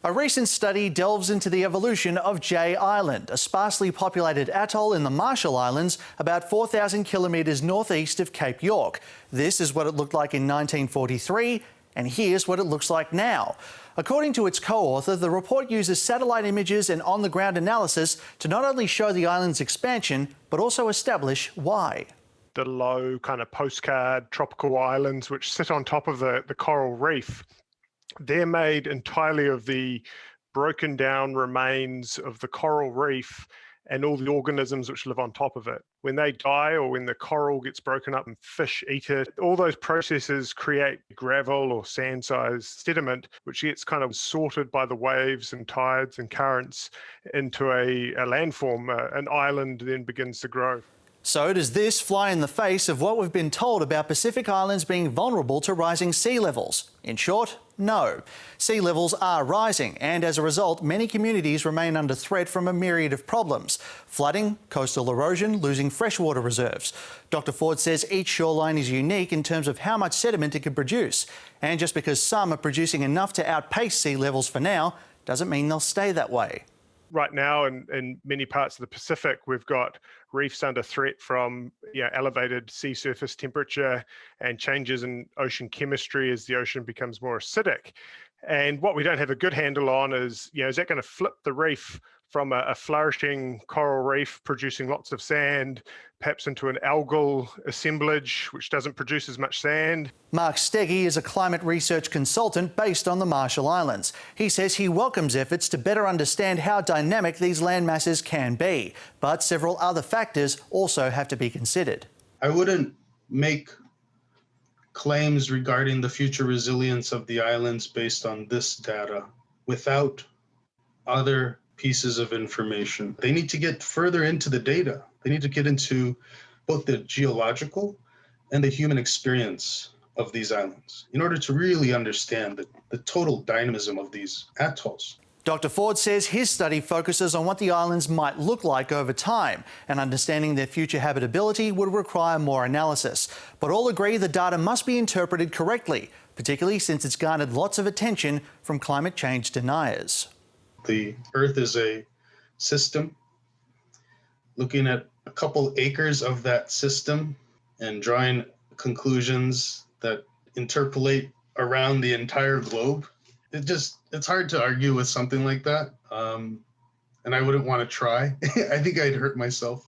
A recent study delves into the evolution of Jay Island, a sparsely populated atoll in the Marshall Islands, about 4,000 kilometres northeast of Cape York. This is what it looked like in 1943, and here's what it looks like now. According to its co-author, the report uses satellite images and on-the-ground analysis to not only show the island's expansion, but also establish why. The low kind of postcard tropical islands which sit on top of the coral reef, they're made entirely of the broken down remains of the coral reef and all the organisms which live on top of it. When they die or when the coral gets broken up and fish eat it, all those processes create gravel or sand-sized sediment, which gets kind of sorted by the waves and tides and currents into a landform. An island then begins to grow. So does this fly in the face of what we've been told about Pacific Islands being vulnerable to rising sea levels? In short, no. Sea levels are rising, and as a result, many communities remain under threat from a myriad of problems: flooding, coastal erosion, losing freshwater reserves. Dr. Ford says each shoreline is unique in terms of how much sediment it can produce. And just because some are producing enough to outpace sea levels for now, doesn't mean they'll stay that way. Right now, in many parts of the Pacific, we've got reefs under threat from elevated sea surface temperature and changes in ocean chemistry as the ocean becomes more acidic. And what we don't have a good handle on is that going to flip the reef from a flourishing coral reef producing lots of sand, perhaps into an algal assemblage which doesn't produce as much sand? Mark Steggy is a climate research consultant based on the Marshall Islands. He says he welcomes efforts to better understand how dynamic these land masses can be, but several other factors also have to be considered. I wouldn't make claims regarding the future resilience of the islands based on this data without other pieces of information. They need to get further into the data. They need to get into both the geological and the human experience of these islands in order to really understand the total dynamism of these atolls. Dr. Ford says his study focuses on what the islands might look like over time, and understanding their future habitability would require more analysis. But all agree the data must be interpreted correctly, particularly since it's garnered lots of attention from climate change deniers. The Earth is a system. Looking at a couple acres of that system and drawing conclusions that interpolate around the entire globe, it's hard to argue with something like that. And I wouldn't want to try. I think I'd hurt myself.